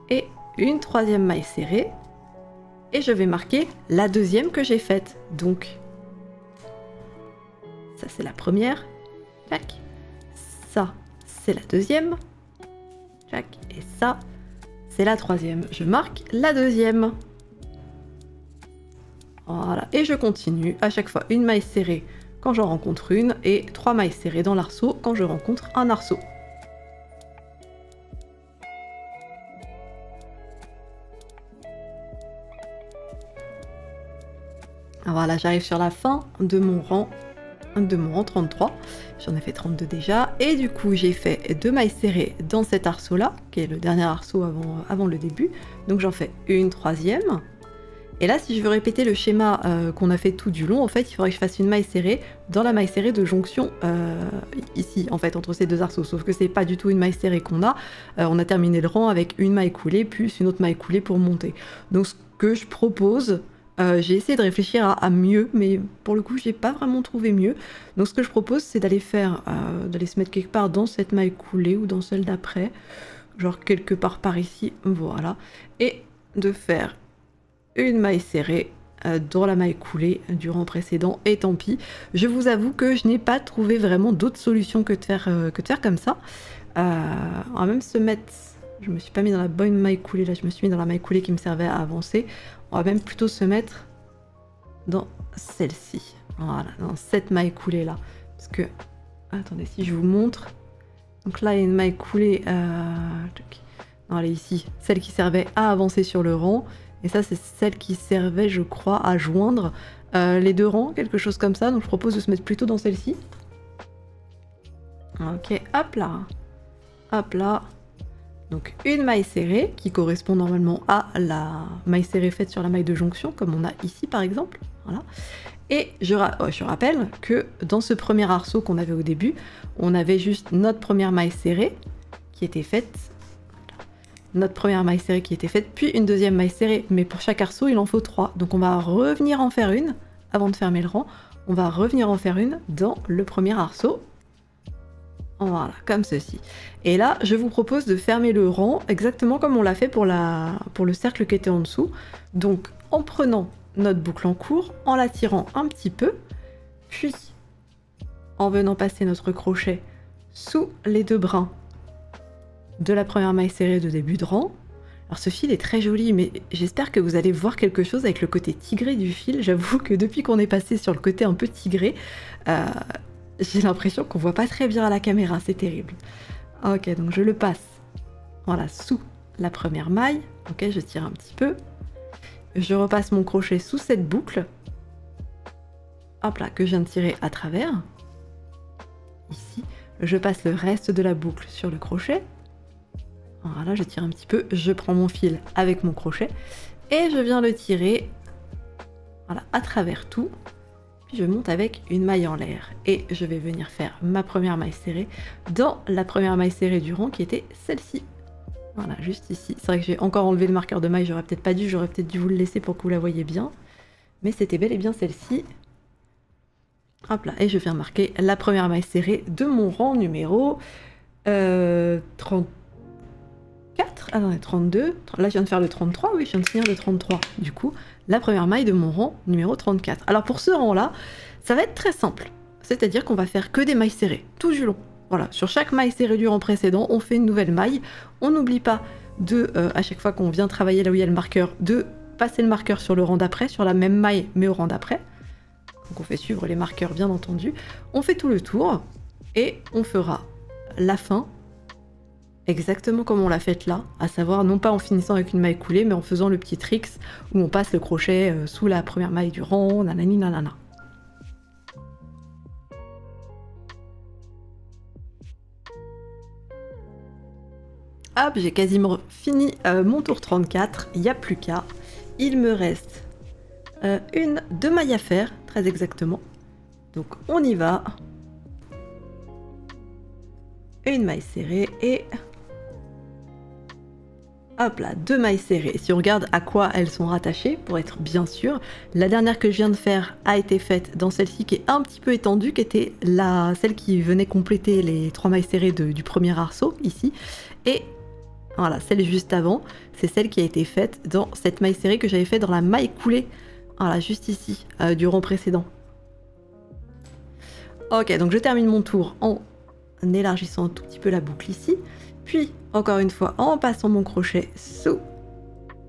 et une troisième maille serrée, et je vais marquer la deuxième que j'ai faite. Donc, ça c'est la première, tac, ça c'est la deuxième, tac, et ça c'est la troisième. Je marque la deuxième. Voilà, et je continue à chaque fois une maille serrée quand j'en rencontre une et 3 mailles serrées dans l'arceau quand je rencontre un arceau. Voilà, j'arrive sur la fin de mon rang 33. J'en ai fait 32 déjà. Et du coup, j'ai fait 2 mailles serrées dans cet arceau-là, qui est le dernier arceau avant le début. Donc j'en fais une troisième. Et là, si je veux répéter le schéma qu'on a fait tout du long, en fait, il faudrait que je fasse une maille serrée dans la maille serrée de jonction ici, en fait, entre ces deux arceaux. Sauf que c'est pas du tout une maille serrée qu'on a. On a terminé le rang avec une maille coulée, plus une autre maille coulée pour monter. Donc ce que je propose... j'ai essayé de réfléchir à mieux, mais pour le coup, j'ai pas vraiment trouvé mieux. Donc, ce que je propose, c'est d'aller d'aller se mettre quelque part dans cette maille coulée ou dans celle d'après, genre quelque part par ici, voilà, et de faire une maille serrée dans la maille coulée du rang précédent. Et tant pis, je vous avoue que je n'ai pas trouvé vraiment d'autre solution que de faire comme ça. On va même se mettre. Je me suis pas mis dans la bonne maille coulée là, je me suis mis dans la maille coulée qui me servait à avancer. On va même plutôt se mettre dans celle-ci. Voilà, dans cette maille coulée là. Parce que, attendez, si je vous montre. Donc là, il y a une maille coulée. Non, elle est ici. Celle qui servait à avancer sur le rang. Et ça, c'est celle qui servait, je crois, à joindre les deux rangs, quelque chose comme ça. Donc je propose de se mettre plutôt dans celle-ci. Ok, hop là. Hop là. Donc une maille serrée qui correspond normalement à la maille serrée faite sur la maille de jonction, comme on a ici par exemple. Voilà. Et je rappelle que dans ce premier arceau qu'on avait au début, on avait juste notre première maille serrée qui était faite. Notre première maille serrée qui était faite, puis une deuxième maille serrée. Mais pour chaque arceau, il en faut 3. Donc on va revenir en faire une avant de fermer le rang. On va revenir en faire une dans le premier arceau. Voilà, comme ceci. Et là, je vous propose de fermer le rang exactement comme on l'a fait pour le cercle qui était en dessous. Donc, en prenant notre boucle en cours, en la tirant un petit peu, puis en venant passer notre crochet sous les deux brins de la première maille serrée de début de rang. Alors ce fil est très joli, mais j'espère que vous allez voir quelque chose avec le côté tigré du fil. J'avoue que depuis qu'on est passé sur le côté un peu tigré, j'ai l'impression qu'on voit pas très bien à la caméra, c'est terrible. Ok, donc je le passe, voilà, sous la première maille. Ok, je tire un petit peu. Je repasse mon crochet sous cette boucle. Hop là, que je viens de tirer à travers. Ici, je passe le reste de la boucle sur le crochet. Voilà, je tire un petit peu, je prends mon fil avec mon crochet et je viens le tirer, voilà, à travers tout. Puis je monte avec une maille en l'air et je vais venir faire ma première maille serrée dans la première maille serrée du rang qui était celle-ci. Voilà, juste ici. C'est vrai que j'ai encore enlevé le marqueur de maille, j'aurais peut-être pas dû, j'aurais peut-être dû vous le laisser pour que vous la voyiez bien. Mais c'était bel et bien celle-ci. Hop là, et je viens marquer la première maille serrée de mon rang numéro 34. Ah non, 32. Là, je viens de faire le 33, oui, je viens de finir le 33. Du coup, la première maille de mon rang numéro 34. Alors pour ce rang-là, ça va être très simple. C'est-à-dire qu'on va faire que des mailles serrées, tout du long. Voilà, sur chaque maille serrée du rang précédent, on fait une nouvelle maille. On n'oublie pas de, à chaque fois qu'on vient travailler là où il y a le marqueur, de passer le marqueur sur le rang d'après, sur la même maille, mais au rang d'après. Donc on fait suivre les marqueurs, bien entendu. On fait tout le tour, et on fera la fin exactement comme on l'a faite là, à savoir non pas en finissant avec une maille coulée, mais en faisant le petit tricks où on passe le crochet sous la première maille du rang, nanani nanana. Hop, j'ai quasiment fini mon tour 34, il n'y a plus qu'à. Il me reste deux mailles à faire, très exactement. Donc on y va. Une maille serrée et Hop là, 2 mailles serrées. Si on regarde à quoi elles sont rattachées, pour être bien sûr, la dernière que je viens de faire a été faite dans celle-ci qui est un petit peu étendue, qui était celle qui venait compléter les 3 mailles serrées du premier arceau, ici. Et voilà, celle juste avant, c'est celle qui a été faite dans cette maille serrée que j'avais fait dans la maille coulée, voilà, juste ici, du rang précédent. Ok, donc je termine mon tour en élargissant un tout petit peu la boucle ici. Puis, encore une fois, en passant mon crochet sous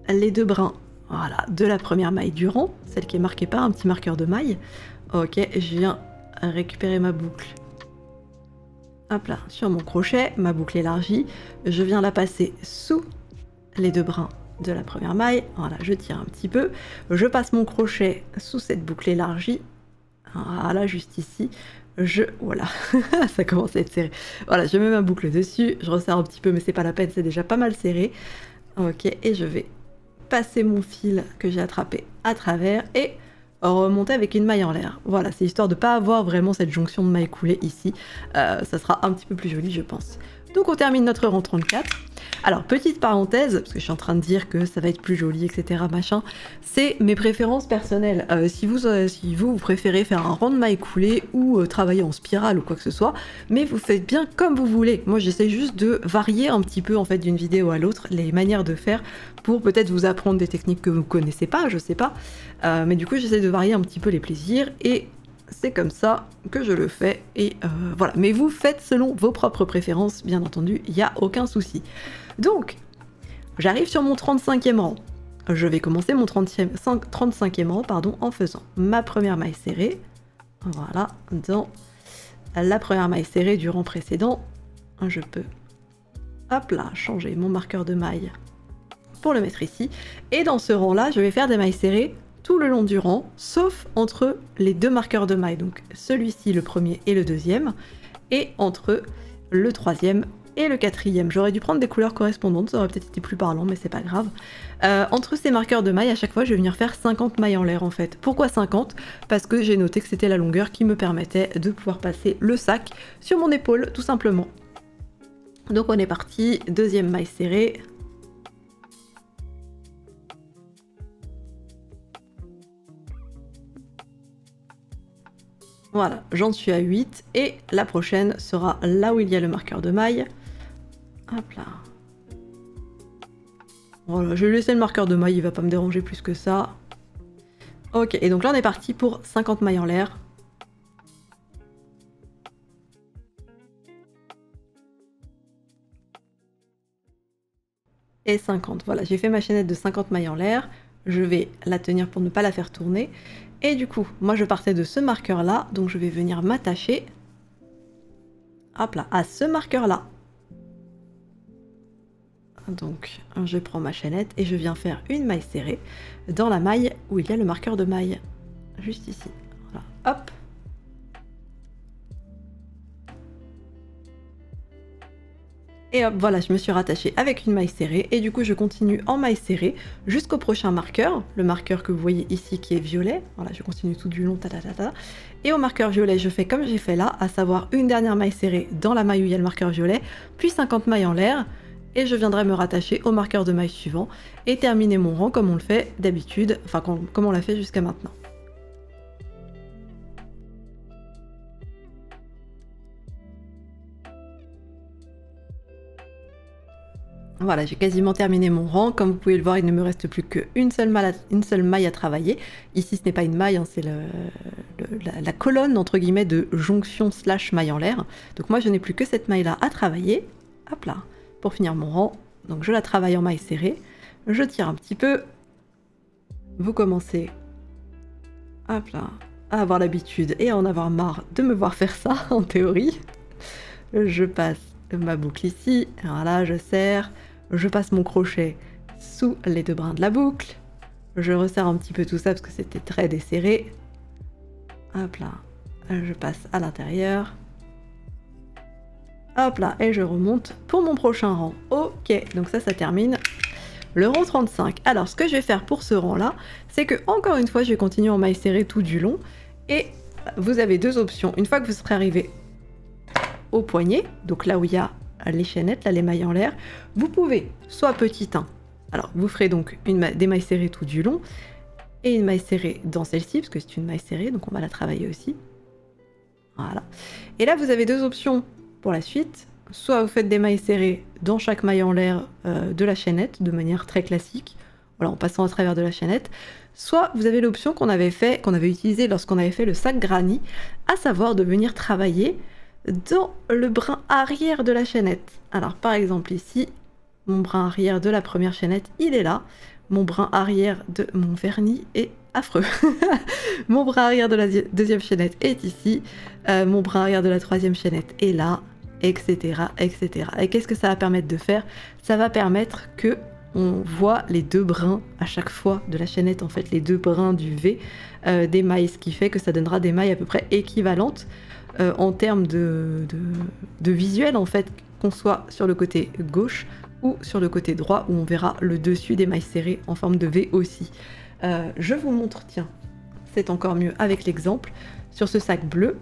les 2 brins, voilà, de la première maille du rang, celle qui est marquée par un petit marqueur de maille. Ok, je viens récupérer ma boucle. Hop là, sur mon crochet, ma boucle élargie. Je viens la passer sous les 2 brins de la première maille. Voilà, je tire un petit peu. Je passe mon crochet sous cette boucle élargie. Voilà, juste ici. Voilà, ça commence à être serré. Voilà, je mets ma boucle dessus, je resserre un petit peu, mais c'est pas la peine, c'est déjà pas mal serré. Ok, et je vais passer mon fil que j'ai attrapé à travers et remonter avec une maille en l'air. Voilà, c'est histoire de pas avoir vraiment cette jonction de mailles coulées ici. Ça sera un petit peu plus joli, je pense. Donc on termine notre rang 34. Alors, petite parenthèse, parce que je suis en train de dire que ça va être plus joli, etc. machin, c'est mes préférences personnelles. Si vous préférez faire un rang de mailles coulées ou travailler en spirale ou quoi que ce soit, mais vous faites bien comme vous voulez. Moi, j'essaie juste de varier un petit peu en fait d'une vidéo à l'autre les manières de faire pour peut-être vous apprendre des techniques que vous connaissez pas, je sais pas. Mais du coup, j'essaie de varier un petit peu les plaisirs et c'est comme ça que je le fais et voilà. Mais vous faites selon vos propres préférences, bien entendu, il n'y a aucun souci. Donc, j'arrive sur mon 35e rang. Je vais commencer mon 35e rang en faisant ma première maille serrée. Voilà, dans la première maille serrée du rang précédent, je peux, hop là, changer mon marqueur de maille pour le mettre ici. Et dans ce rang-là, je vais faire des mailles serrées tout le long du rang, sauf entre les 2 marqueurs de maille, donc celui-ci, le premier et le deuxième, et entre le 3e et le 4e. J'aurais dû prendre des couleurs correspondantes, ça aurait peut-être été plus parlant, mais c'est pas grave. Entre ces marqueurs de maille, à chaque fois, je vais venir faire 50 mailles en l'air, en fait. Pourquoi 50? Parce que j'ai noté que c'était la longueur qui me permettait de pouvoir passer le sac sur mon épaule, tout simplement. Donc on est parti, 2e maille serrée. Voilà, j'en suis à 8 et la prochaine sera là où il y a le marqueur de maille. Hop là. Voilà, je vais laisser le marqueur de maille, il va pas me déranger plus que ça. Ok, et donc là on est parti pour 50 mailles en l'air. Et 50, voilà, j'ai fait ma chaînette de 50 mailles en l'air. Je vais la tenir pour ne pas la faire tourner. Et du coup, moi je partais de ce marqueur là, donc je vais venir m'attacher, hop là, à ce marqueur là. Donc je prends ma chaînette et je viens faire une maille serrée dans la maille où il y a le marqueur de maille, juste ici. Voilà, hop. Et hop, voilà, je me suis rattachée avec une maille serrée et du coup je continue en maille serrée jusqu'au prochain marqueur, le marqueur que vous voyez ici qui est violet. Voilà, je continue tout du long, et au marqueur violet, je fais comme j'ai fait là, à savoir une dernière maille serrée dans la maille où il y a le marqueur violet, puis 50 mailles en l'air, et je viendrai me rattacher au marqueur de maille suivant et terminer mon rang comme on le fait d'habitude, enfin comme on l'a fait jusqu'à maintenant. Voilà, j'ai quasiment terminé mon rang. Comme vous pouvez le voir, il ne me reste plus qu'une seule maille à travailler. Ici, ce n'est pas une maille, hein, c'est la colonne, entre guillemets, de jonction / maille en l'air. Donc moi, je n'ai plus que cette maille-là à travailler. Hop là, pour finir mon rang. Donc je la travaille en maille serrée. Je tire un petit peu. Vous commencez, hop là, à avoir l'habitude et à en avoir marre de me voir faire ça, en théorie. Je passe ma boucle ici. Voilà, je serre. Je passe mon crochet sous les 2 brins de la boucle. Je resserre un petit peu tout ça parce que c'était très desserré. Hop là, je passe à l'intérieur. Hop là, et je remonte pour mon prochain rang. Ok, donc ça termine le rang 35. Alors, ce que je vais faire pour ce rang-là, c'est que, encore une fois, je vais continuer en maille serrée tout du long. Et vous avez 2 options. Une fois que vous serez arrivé au poignet, donc là où il y a les chaînettes, là les mailles en l'air, vous pouvez soit petit 1 Alors vous ferez donc des mailles serrées tout du long et une maille serrée dans celle-ci, parce que c'est une maille serrée, donc on va la travailler aussi. Voilà. Et là vous avez deux options pour la suite. Soit vous faites des mailles serrées dans chaque maille en l'air de la chaînette, de manière très classique, voilà, en passant à travers de la chaînette. Soit vous avez l'option qu'on avait utilisée lorsqu'on avait fait le sac granny, à savoir de venir travailler dans le brin arrière de la chaînette. Alors par exemple ici, mon brin arrière de la première chaînette, il est là. Mon brin arrière de mon vernis est affreux. Mon brin arrière de la deuxième chaînette est ici. Mon brin arrière de la troisième chaînette est là, etc. etc. Et qu'est-ce que ça va permettre de faire? Ça va permettre que on voit les deux brins à chaque fois de la chaînette, en fait, les deux brins du V des mailles, ce qui fait que ça donnera des mailles à peu près équivalentes en termes de visuel, en fait, qu'on soit sur le côté gauche ou sur le côté droit, où on verra le dessus des mailles serrées en forme de V aussi. Je vous montre, tiens, c'est encore mieux avec l'exemple, sur ce sac bleu.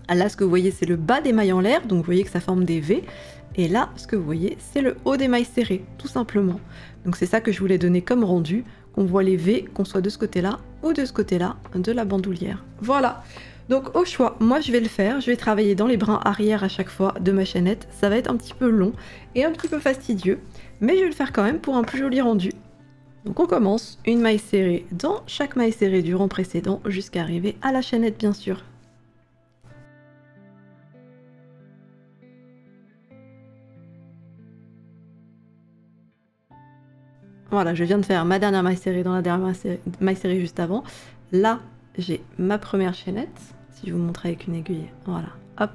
Là, ce que vous voyez, c'est le bas des mailles en l'air, donc vous voyez que ça forme des V. Et là, ce que vous voyez, c'est le haut des mailles serrées, tout simplement. Donc c'est ça que je voulais donner comme rendu, qu'on voit les V, qu'on soit de ce côté-là ou de ce côté-là de la bandoulière. Voilà. Donc au choix, moi je vais le faire, je vais travailler dans les brins arrière à chaque fois de ma chaînette. Ça va être un petit peu long et un petit peu fastidieux, mais je vais le faire quand même pour un plus joli rendu. Donc on commence, une maille serrée dans chaque maille serrée du rang précédent jusqu'à arriver à la chaînette, bien sûr. Voilà, je viens de faire ma dernière maille serrée dans la dernière maille serrée juste avant. Là, j'ai ma première chaînette. Si je vous montre avec une aiguille, voilà, hop.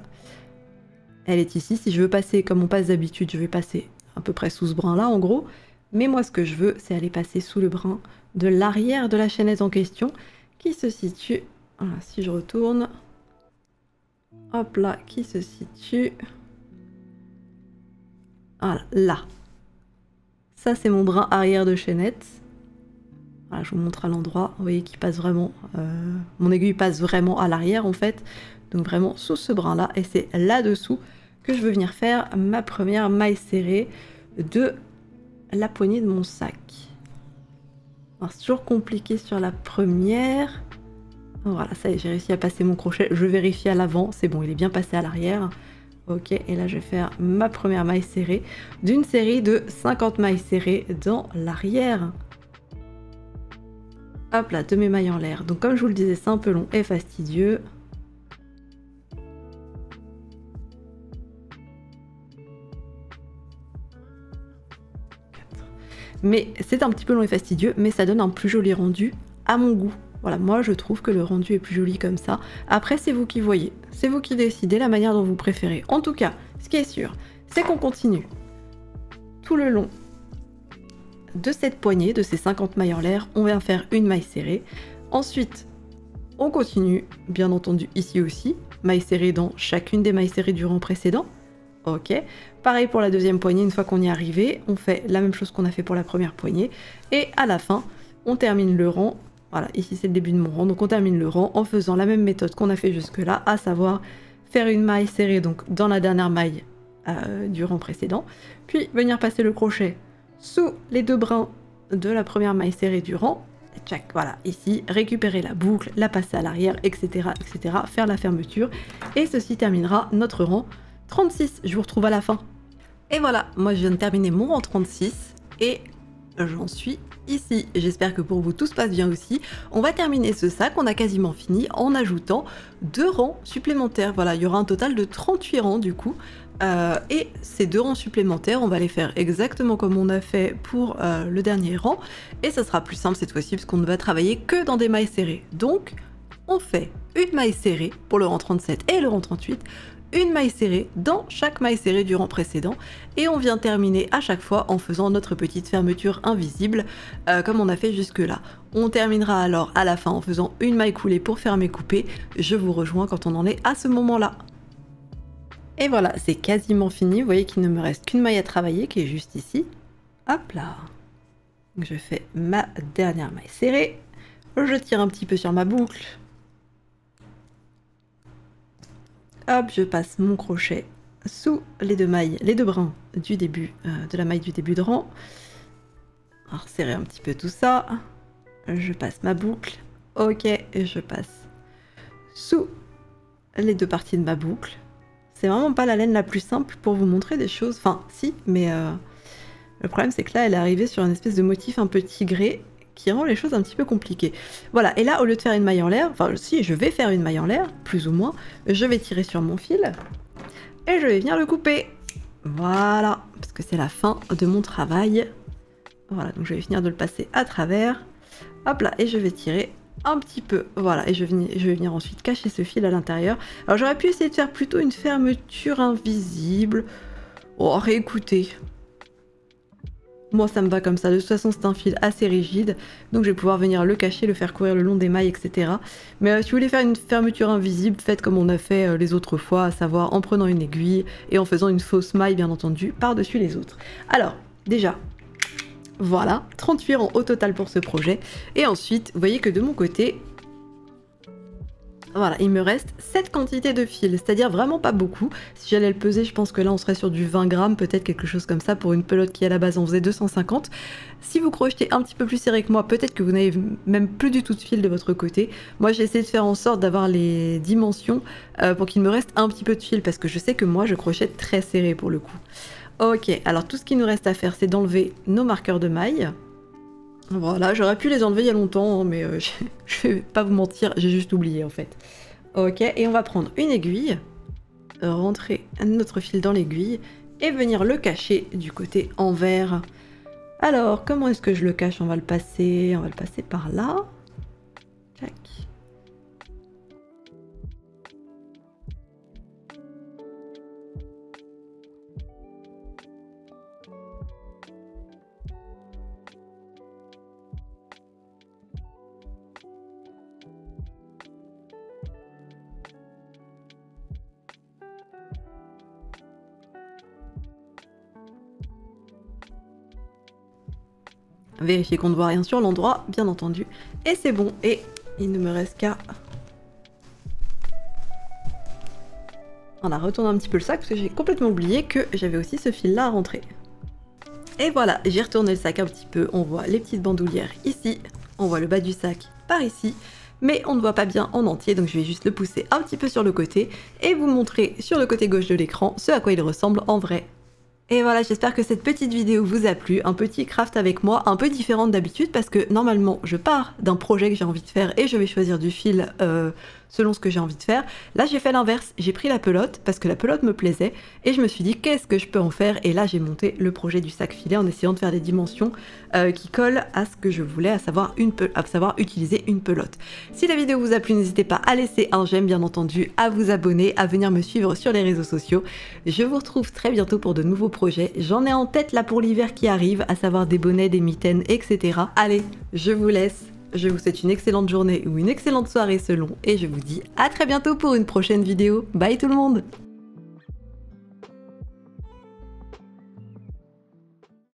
Elle est ici. Si je veux passer comme on passe d'habitude, je vais passer à peu près sous ce brin-là, en gros. Mais moi, ce que je veux, c'est aller passer sous le brin de l'arrière de la chaînette en question, qui se situe... Voilà, si je retourne... Hop là, qui se situe... Voilà, là. Ça, c'est mon brin arrière de chaînette. Voilà, je vous montre à l'endroit. Vous voyez qu'il passe vraiment... mon aiguille passe vraiment à l'arrière, en fait. Donc vraiment sous ce brin-là. Et c'est là-dessous que je veux venir faire ma première maille serrée de la poignée de mon sac. C'est toujours compliqué sur la première. Voilà, ça y est, j'ai réussi à passer mon crochet. Je vérifie à l'avant. C'est bon, il est bien passé à l'arrière. Ok, et là je vais faire ma première maille serrée d'une série de 50 mailles serrées dans l'arrière. Hop là, de mes mailles en l'air. Donc comme je vous le disais, c'est un peu long et fastidieux. Mais c'est un petit peu long et fastidieux, mais ça donne un plus joli rendu à mon goût. Voilà, moi je trouve que le rendu est plus joli comme ça. Après, c'est vous qui voyez, c'est vous qui décidez la manière dont vous préférez. En tout cas, ce qui est sûr, c'est qu'on continue tout le long de cette poignée, de ces 50 mailles en l'air, on vient faire une maille serrée. Ensuite, on continue, bien entendu, ici aussi, maille serrée dans chacune des mailles serrées du rang précédent. Ok, pareil pour la deuxième poignée, une fois qu'on y est arrivé, on fait la même chose qu'on a fait pour la première poignée. Et à la fin, on termine le rang. Voilà, ici c'est le début de mon rang, donc on termine le rang en faisant la même méthode qu'on a fait jusque-là, à savoir faire une maille serrée donc dans la dernière maille du rang précédent, puis venir passer le crochet sous les deux brins de la première maille serrée du rang, tchac, voilà, ici, récupérer la boucle, la passer à l'arrière, etc., etc., faire la fermeture, et ceci terminera notre rang 36. Je vous retrouve à la fin. Et voilà, moi je viens de terminer mon rang 36, et j'en suis ici. J'espère que pour vous tout se passe bien aussi. On va terminer ce sac, on a quasiment fini, en ajoutant 2 rangs supplémentaires. Voilà, il y aura un total de 38 rangs du coup. Et ces 2 rangs supplémentaires, on va les faire exactement comme on a fait pour le dernier rang. Et ça sera plus simple cette fois-ci parce qu'on ne va travailler que dans des mailles serrées. Donc, on fait une maille serrée pour le rang 37 et le rang 38. Une maille serrée dans chaque maille serrée du rang précédent et on vient terminer à chaque fois en faisant notre petite fermeture invisible comme on a fait jusque là. On terminera alors à la fin en faisant une maille coulée pour fermer couper. Je vous rejoins quand on en est à ce moment là. Et voilà, c'est quasiment fini. Vous voyez qu'il ne me reste qu'une maille à travailler qui est juste ici. Hop là. Donc je fais ma dernière maille serrée. Je tire un petit peu sur ma boucle. Hop, je passe mon crochet sous les deux mailles, les deux brins du début de la maille du début de rang. On va resserrer un petit peu tout ça. Je passe ma boucle. Ok, et je passe sous les deux parties de ma boucle. C'est vraiment pas la laine la plus simple pour vous montrer des choses. Enfin, si, mais le problème c'est que là, elle est arrivée sur une espèce de motif un peu tigré qui rend les choses un petit peu compliquées. Voilà, et là, au lieu de faire une maille en l'air, enfin, si, je vais faire une maille en l'air, plus ou moins, je vais tirer sur mon fil et je vais venir le couper. Voilà, parce que c'est la fin de mon travail. Voilà, donc je vais finir de le passer à travers. Hop là, et je vais tirer un petit peu. Voilà, et je vais venir ensuite cacher ce fil à l'intérieur. Alors j'aurais pu essayer de faire plutôt une fermeture invisible. Oh, réécoutez. Moi, ça me va comme ça. De toute façon, c'est un fil assez rigide. Donc je vais pouvoir venir le cacher, le faire courir le long des mailles, etc. Mais si vous voulez faire une fermeture invisible, faites comme on a fait les autres fois, à savoir en prenant une aiguille et en faisant une fausse maille, bien entendu, par-dessus les autres. Alors, déjà... Voilà, 38 rangs au total pour ce projet. Et ensuite, vous voyez que de mon côté, voilà, il me reste cette quantité de fil, c'est-à-dire vraiment pas beaucoup. Si j'allais le peser, je pense que là on serait sur du 20 grammes, peut-être quelque chose comme ça pour une pelote qui à la base en faisait 250. Si vous crochetez un petit peu plus serré que moi, peut-être que vous n'avez même plus du tout de fil de votre côté. Moi j'ai essayé de faire en sorte d'avoir les dimensions pour qu'il me reste un petit peu de fil, parce que je sais que moi je crochette très serré pour le coup. Ok, alors tout ce qui nous reste à faire, c'est d'enlever nos marqueurs de maille. Voilà, j'aurais pu les enlever il y a longtemps, hein, mais je vais pas vous mentir, j'ai juste oublié en fait. Ok, et on va prendre une aiguille, rentrer notre fil dans l'aiguille et venir le cacher du côté envers. Alors, comment est-ce que je le cache? On va le passer par là. Tac. Vérifier qu'on ne voit rien sur l'endroit, bien entendu. Et c'est bon, et il ne me reste qu'à... Voilà, retourner un petit peu le sac, parce que j'ai complètement oublié que j'avais aussi ce fil-là à rentrer. Et voilà, j'ai retourné le sac un petit peu, on voit les petites bandoulières ici, on voit le bas du sac par ici, mais on ne voit pas bien en entier, donc je vais juste le pousser un petit peu sur le côté, et vous montrer sur le côté gauche de l'écran ce à quoi il ressemble en vrai. Et voilà, j'espère que cette petite vidéo vous a plu, un petit craft avec moi, un peu différente d'habitude parce que normalement je pars d'un projet que j'ai envie de faire et je vais choisir du fil selon ce que j'ai envie de faire. Là j'ai fait l'inverse, j'ai pris la pelote parce que la pelote me plaisait et je me suis dit qu'est-ce que je peux en faire, et là j'ai monté le projet du sac filet en essayant de faire des dimensions qui collent à ce que je voulais, à savoir utiliser une pelote. Si la vidéo vous a plu, n'hésitez pas à laisser un j'aime bien entendu, à vous abonner, à venir me suivre sur les réseaux sociaux. Je vous retrouve très bientôt pour de nouveaux projets. J'en ai en tête là pour l'hiver qui arrive, à savoir des bonnets, des mitaines, etc. Allez, je vous laisse. Je vous souhaite une excellente journée ou une excellente soirée selon, et je vous dis à très bientôt pour une prochaine vidéo. Bye tout le monde!